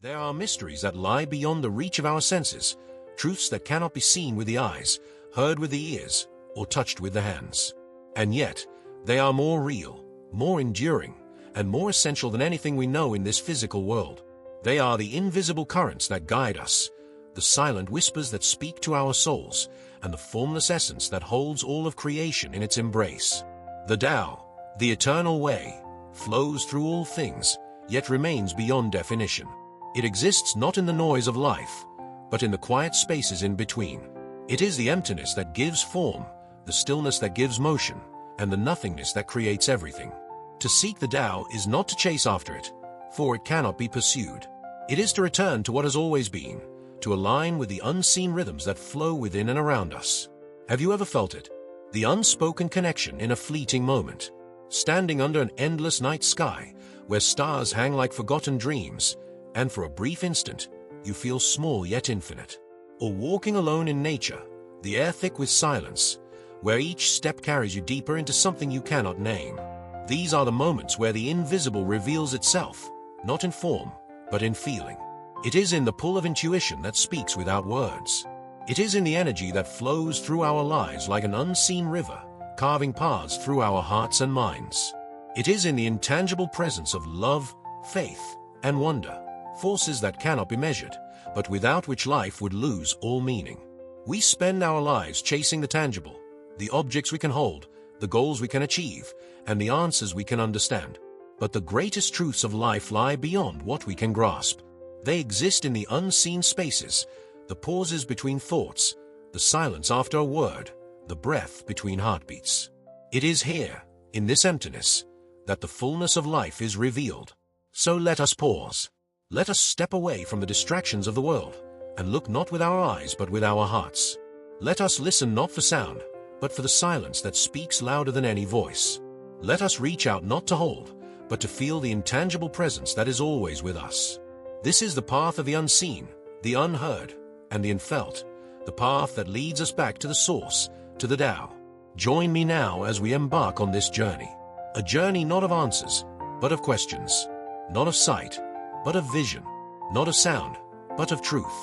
There are mysteries that lie beyond the reach of our senses, truths that cannot be seen with the eyes, heard with the ears, or touched with the hands. And yet, they are more real, more enduring, and more essential than anything we know in this physical world. They are the invisible currents that guide us, the silent whispers that speak to our souls, and the formless essence that holds all of creation in its embrace. The Tao, the eternal way, flows through all things, yet remains beyond definition. It exists not in the noise of life, but in the quiet spaces in between. It is the emptiness that gives form, the stillness that gives motion, and the nothingness that creates everything. To seek the Tao is not to chase after it, for it cannot be pursued. It is to return to what has always been, to align with the unseen rhythms that flow within and around us. Have you ever felt it? The unspoken connection in a fleeting moment. Standing under an endless night sky, where stars hang like forgotten dreams, and for a brief instant, you feel small yet infinite. Or walking alone in nature, the air thick with silence, where each step carries you deeper into something you cannot name. These are the moments where the invisible reveals itself, not in form, but in feeling. It is in the pull of intuition that speaks without words. It is in the energy that flows through our lives like an unseen river, carving paths through our hearts and minds. It is in the intangible presence of love, faith, and wonder, forces that cannot be measured, but without which life would lose all meaning. We spend our lives chasing the tangible, the objects we can hold, the goals we can achieve, and the answers we can understand. But the greatest truths of life lie beyond what we can grasp. They exist in the unseen spaces, the pauses between thoughts, the silence after a word, the breath between heartbeats. It is here, in this emptiness, that the fullness of life is revealed. So let us pause. Let us step away from the distractions of the world, and look not with our eyes but with our hearts. Let us listen not for sound, but for the silence that speaks louder than any voice. Let us reach out not to hold, but to feel the intangible presence that is always with us. This is the path of the unseen, the unheard, and the unfelt, the path that leads us back to the source, to the Tao. Join me now as we embark on this journey. A journey not of answers, but of questions. Not of sight, but of vision. Not of sound, but of truth.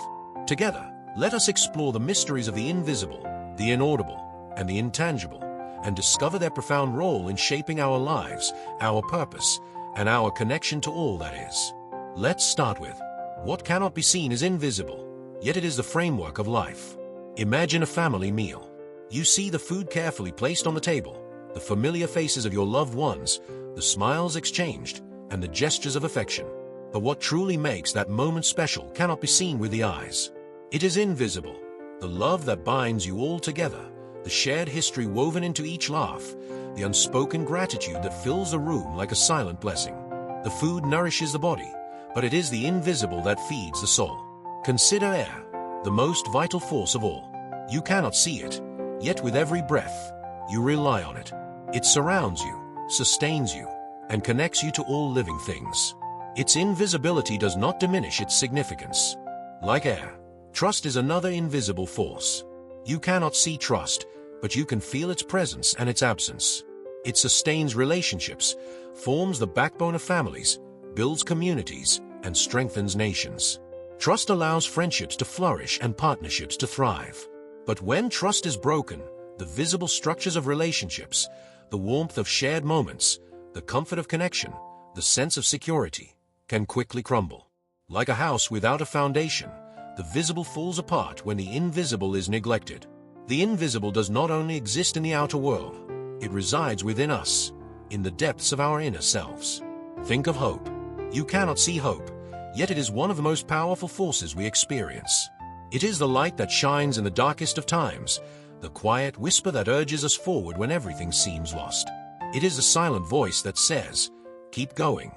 Together, let us explore the mysteries of the invisible, the inaudible, and the intangible, and discover their profound role in shaping our lives, our purpose, and our connection to all that is. Let's start with, what cannot be seen is invisible, yet it is the framework of life. Imagine a family meal. You see the food carefully placed on the table, the familiar faces of your loved ones, the smiles exchanged, and the gestures of affection. But what truly makes that moment special cannot be seen with the eyes. It is invisible, the love that binds you all together, the shared history woven into each laugh, the unspoken gratitude that fills the room like a silent blessing. The food nourishes the body, but it is the invisible that feeds the soul. Consider air, the most vital force of all. You cannot see it, yet with every breath, you rely on it. It surrounds you, sustains you, and connects you to all living things. Its invisibility does not diminish its significance. Like air, trust is another invisible force. You cannot see trust, but you can feel its presence and its absence. It sustains relationships, forms the backbone of families, builds communities, and strengthens nations. Trust allows friendships to flourish and partnerships to thrive. But when trust is broken, the visible structures of relationships, the warmth of shared moments, the comfort of connection, the sense of security, can quickly crumble. Like a house without a foundation, the visible falls apart when the invisible is neglected. The invisible does not only exist in the outer world, it resides within us, in the depths of our inner selves. Think of hope. You cannot see hope, yet it is one of the most powerful forces we experience. It is the light that shines in the darkest of times, the quiet whisper that urges us forward when everything seems lost. It is the silent voice that says, "Keep going,"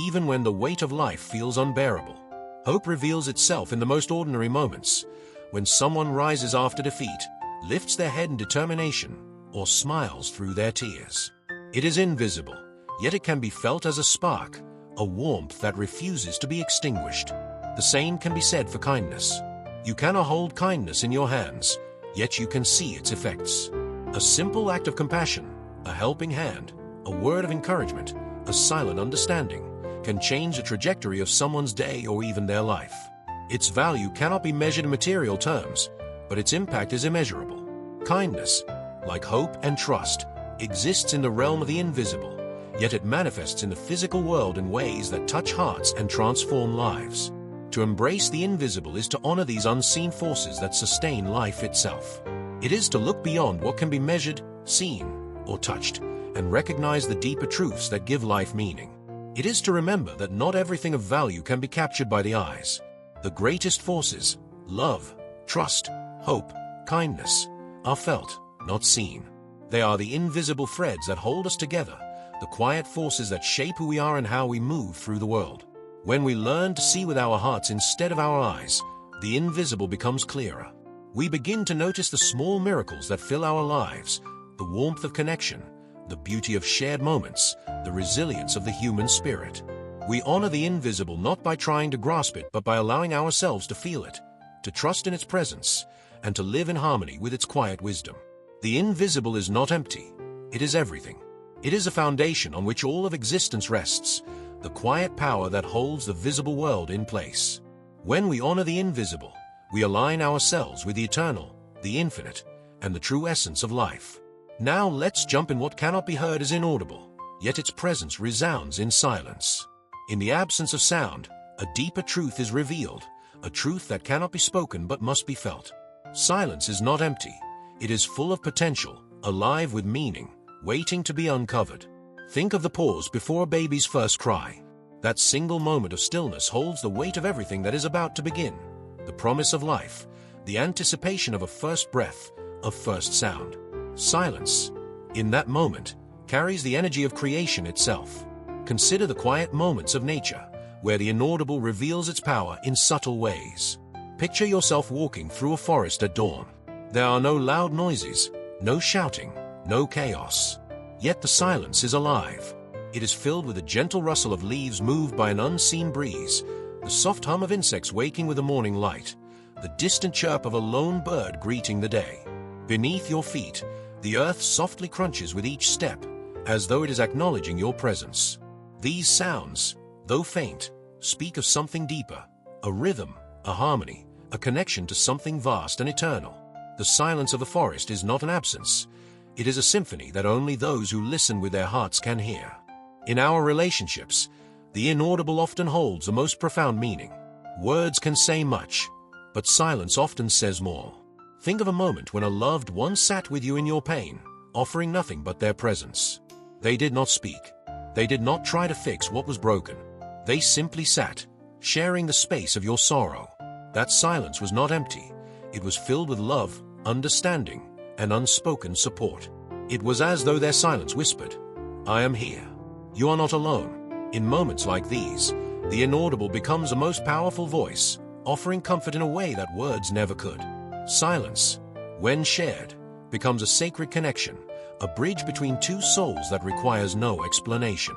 even when the weight of life feels unbearable. Hope reveals itself in the most ordinary moments, when someone rises after defeat, lifts their head in determination, or smiles through their tears. It is invisible, yet it can be felt as a spark, a warmth that refuses to be extinguished. The same can be said for kindness. You cannot hold kindness in your hands, yet you can see its effects. A simple act of compassion, a helping hand, a word of encouragement, a silent understanding, can change the trajectory of someone's day or even their life. Its value cannot be measured in material terms, but its impact is immeasurable. Kindness, like hope and trust, exists in the realm of the invisible, yet it manifests in the physical world in ways that touch hearts and transform lives. To embrace the invisible is to honor these unseen forces that sustain life itself. It is to look beyond what can be measured, seen, or touched, and recognize the deeper truths that give life meaning. It is to remember that not everything of value can be captured by the eyes. The greatest forces, love, trust, hope, kindness, are felt, not seen. They are the invisible threads that hold us together, the quiet forces that shape who we are and how we move through the world. When we learn to see with our hearts instead of our eyes, the invisible becomes clearer. We begin to notice the small miracles that fill our lives, the warmth of connection, the beauty of shared moments, the resilience of the human spirit. We honor the invisible not by trying to grasp it, but by allowing ourselves to feel it, to trust in its presence, and to live in harmony with its quiet wisdom. The invisible is not empty. It is everything. It is a foundation on which all of existence rests, the quiet power that holds the visible world in place. When we honor the invisible, we align ourselves with the eternal, the infinite, and the true essence of life. Now let's jump in. What cannot be heard is inaudible, yet its presence resounds in silence. In the absence of sound, a deeper truth is revealed, a truth that cannot be spoken but must be felt. Silence is not empty. It is full of potential, alive with meaning, waiting to be uncovered. Think of the pause before a baby's first cry. That single moment of stillness holds the weight of everything that is about to begin. The promise of life, the anticipation of a first breath, of first sound. Silence, in that moment, carries the energy of creation itself. Consider the quiet moments of nature, where the inaudible reveals its power in subtle ways. Picture yourself walking through a forest at dawn. There are no loud noises, no shouting, no chaos. Yet the silence is alive. It is filled with a gentle rustle of leaves moved by an unseen breeze, the soft hum of insects waking with the morning light, the distant chirp of a lone bird greeting the day. Beneath your feet, the earth softly crunches with each step, as though it is acknowledging your presence. These sounds, though faint, speak of something deeper, a rhythm, a harmony, a connection to something vast and eternal. The silence of the forest is not an absence. It is a symphony that only those who listen with their hearts can hear. In our relationships, the inaudible often holds the most profound meaning. Words can say much, but silence often says more. Think of a moment when a loved one sat with you in your pain, offering nothing but their presence. They did not speak. They did not try to fix what was broken. They simply sat, sharing the space of your sorrow. That silence was not empty. It was filled with love, understanding, and unspoken support. It was as though their silence whispered, "I am here. You are not alone." In moments like these, the inaudible becomes a most powerful voice, offering comfort in a way that words never could. Silence, when shared, becomes a sacred connection, a bridge between two souls that requires no explanation.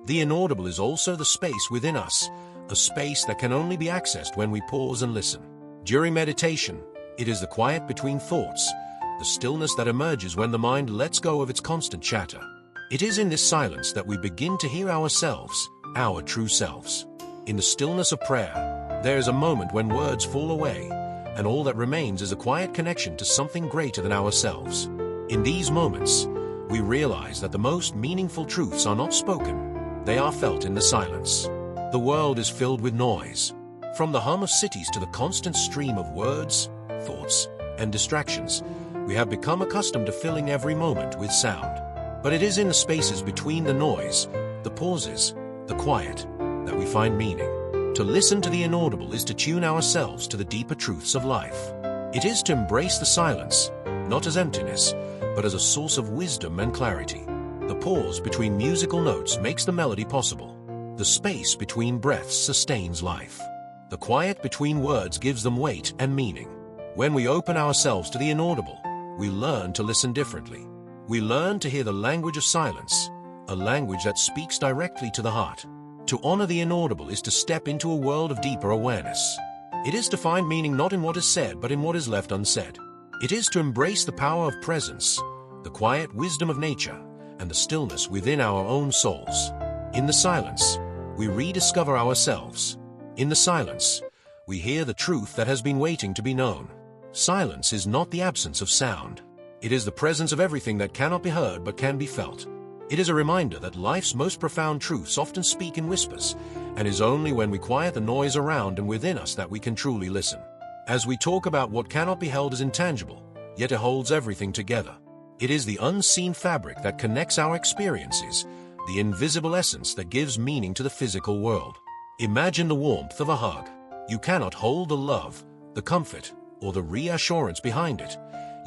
The inaudible is also the space within us, a space that can only be accessed when we pause and listen. During meditation, it is the quiet between thoughts, the stillness that emerges when the mind lets go of its constant chatter. It is in this silence that we begin to hear ourselves, our true selves. In the stillness of prayer, there is a moment when words fall away, and all that remains is a quiet connection to something greater than ourselves. In these moments, we realize that the most meaningful truths are not spoken, they are felt in the silence. The world is filled with noise. From the hum of cities to the constant stream of words, thoughts, and distractions, we have become accustomed to filling every moment with sound. But it is in the spaces between the noise, the pauses, the quiet, that we find meaning. To listen to the inaudible is to tune ourselves to the deeper truths of life. It is to embrace the silence, not as emptiness, but as a source of wisdom and clarity. The pause between musical notes makes the melody possible. The space between breaths sustains life. The quiet between words gives them weight and meaning. When we open ourselves to the inaudible, we learn to listen differently. We learn to hear the language of silence, a language that speaks directly to the heart. To honor the inaudible is to step into a world of deeper awareness. It is to find meaning not in what is said, but in what is left unsaid. It is to embrace the power of presence, the quiet wisdom of nature, and the stillness within our own souls. In the silence, we rediscover ourselves. In the silence, we hear the truth that has been waiting to be known. Silence is not the absence of sound. It is the presence of everything that cannot be heard but can be felt. It is a reminder that life's most profound truths often speak in whispers, and is only when we quiet the noise around and within us that we can truly listen. As we talk about what cannot be held as intangible, yet it holds everything together. It is the unseen fabric that connects our experiences, the invisible essence that gives meaning to the physical world. Imagine the warmth of a hug. You cannot hold the love, the comfort, or the reassurance behind it,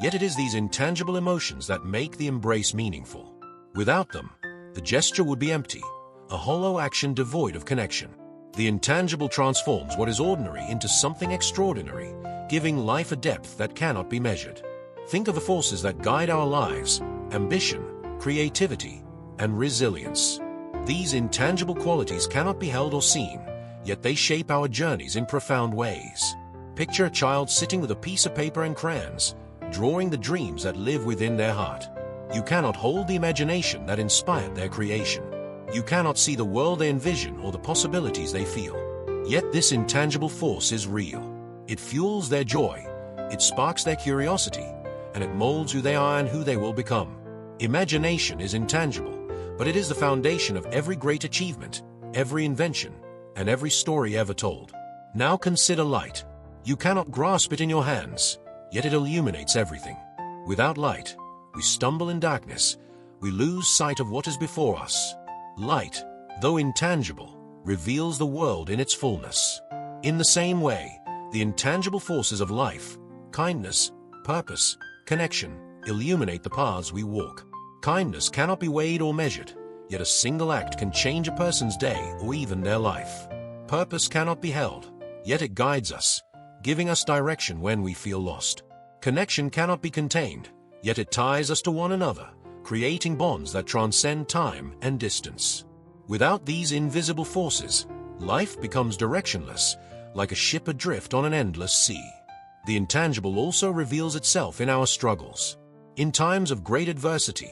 yet it is these intangible emotions that make the embrace meaningful. Without them, the gesture would be empty, a hollow action devoid of connection. The intangible transforms what is ordinary into something extraordinary, giving life a depth that cannot be measured. Think of the forces that guide our lives: ambition, creativity, and resilience. These intangible qualities cannot be held or seen, yet they shape our journeys in profound ways. Picture a child sitting with a piece of paper and crayons, drawing the dreams that live within their heart. You cannot hold the imagination that inspired their creation. You cannot see the world they envision or the possibilities they feel. Yet this intangible force is real. It fuels their joy, it sparks their curiosity, and it molds who they are and who they will become. Imagination is intangible, but it is the foundation of every great achievement, every invention, and every story ever told. Now consider light. You cannot grasp it in your hands, yet it illuminates everything. Without light, we stumble in darkness. We lose sight of what is before us. Light, though intangible, reveals the world in its fullness. In the same way, the intangible forces of life, kindness, purpose, connection, illuminate the paths we walk. Kindness cannot be weighed or measured, yet a single act can change a person's day or even their life. Purpose cannot be held, yet it guides us, giving us direction when we feel lost. Connection cannot be contained, yet it ties us to one another, creating bonds that transcend time and distance. Without these invisible forces, life becomes directionless, like a ship adrift on an endless sea. The intangible also reveals itself in our struggles. In times of great adversity,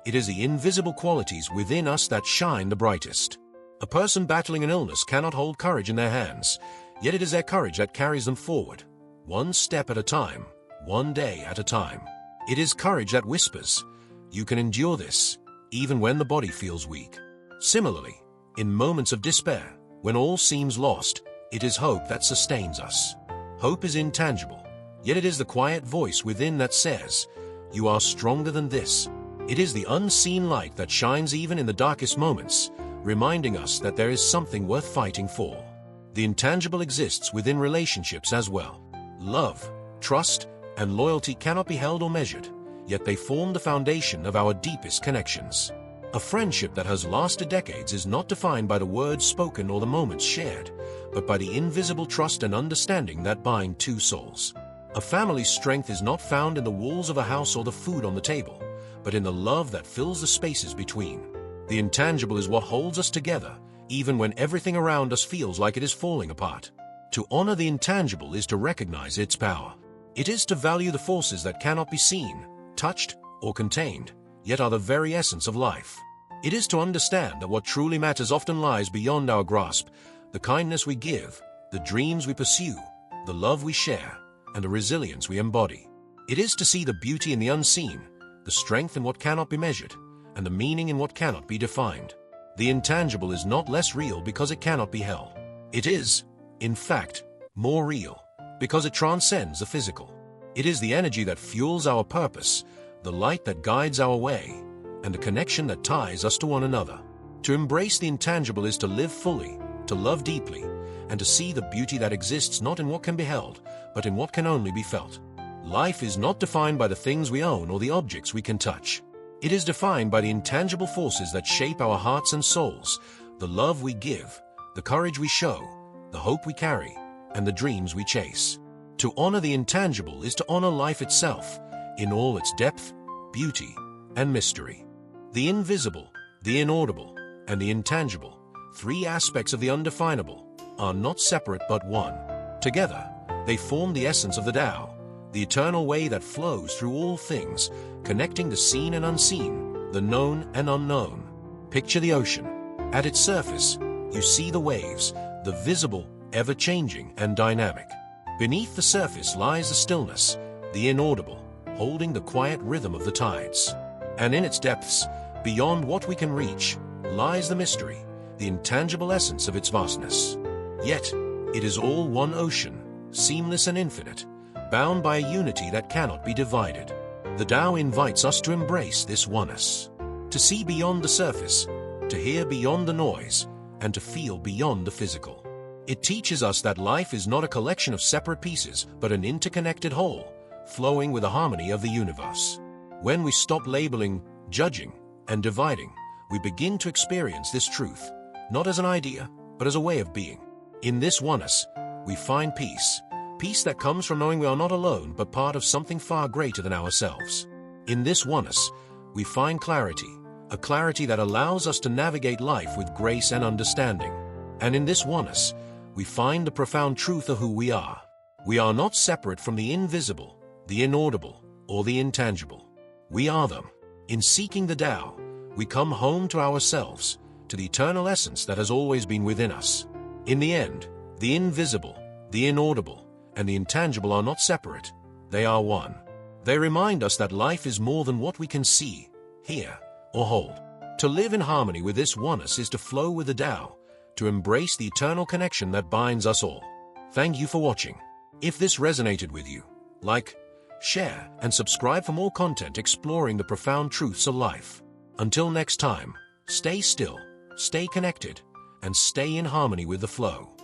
it is the invisible qualities within us that shine the brightest. A person battling an illness cannot hold courage in their hands, yet it is their courage that carries them forward, one step at a time, one day at a time. It is courage that whispers, "You can endure this," even when the body feels weak. Similarly, in moments of despair, when all seems lost, it is hope that sustains us. Hope is intangible, yet it is the quiet voice within that says, "You are stronger than this." It is the unseen light that shines even in the darkest moments, reminding us that there is something worth fighting for. The intangible exists within relationships as well. Love, trust, and loyalty cannot be held or measured, yet they form the foundation of our deepest connections. A friendship that has lasted decades is not defined by the words spoken or the moments shared, but by the invisible trust and understanding that bind two souls. A family's strength is not found in the walls of a house or the food on the table, but in the love that fills the spaces between. The intangible is what holds us together, even when everything around us feels like it is falling apart. To honor the intangible is to recognize its power. It is to value the forces that cannot be seen, touched, or contained, yet are the very essence of life. It is to understand that what truly matters often lies beyond our grasp: the kindness we give, the dreams we pursue, the love we share, and the resilience we embody. It is to see the beauty in the unseen, the strength in what cannot be measured, and the meaning in what cannot be defined. The intangible is not less real because it cannot be held. It is, in fact, more real because it transcends the physical. It is the energy that fuels our purpose, the light that guides our way, and the connection that ties us to one another. To embrace the intangible is to live fully, to love deeply, and to see the beauty that exists not in what can be held, but in what can only be felt. Life is not defined by the things we own or the objects we can touch. It is defined by the intangible forces that shape our hearts and souls, the love we give, the courage we show, the hope we carry, and the dreams we chase. To honor the intangible is to honor life itself, in all its depth, beauty, and mystery. The invisible, the inaudible, and the intangible, three aspects of the undefinable, are not separate but one. Together, they form the essence of the Tao, the eternal way that flows through all things, connecting the seen and unseen, the known and unknown. Picture the ocean. At its surface, You see the waves, the visible, ever-changing and dynamic. Beneath the surface lies the stillness, the inaudible, holding the quiet rhythm of the tides. And in its depths, beyond what we can reach, lies the mystery, the intangible essence of its vastness. Yet, it is all one ocean, seamless and infinite, bound by a unity that cannot be divided. The Tao invites us to embrace this oneness, to see beyond the surface, to hear beyond the noise, and to feel beyond the physical. It teaches us that life is not a collection of separate pieces, but an interconnected whole, flowing with the harmony of the universe. When we stop labeling, judging, and dividing, we begin to experience this truth, not as an idea, but as a way of being. In this oneness, we find peace, peace that comes from knowing we are not alone, but part of something far greater than ourselves. In this oneness, we find clarity, a clarity that allows us to navigate life with grace and understanding. And in this oneness, we find the profound truth of who we are. We are not separate from the invisible, the inaudible, or the intangible. We are them. In seeking the Tao, we come home to ourselves, to the eternal essence that has always been within us. In the end, the invisible, the inaudible, and the intangible are not separate. They are one. They remind us that life is more than what we can see, hear, or hold. To live in harmony with this oneness is to flow with the Tao, to embrace the eternal connection that binds us all. Thank you for watching. If this resonated with you, like, share, and subscribe for more content exploring the profound truths of life. Until next time, stay still, stay connected, and stay in harmony with the flow.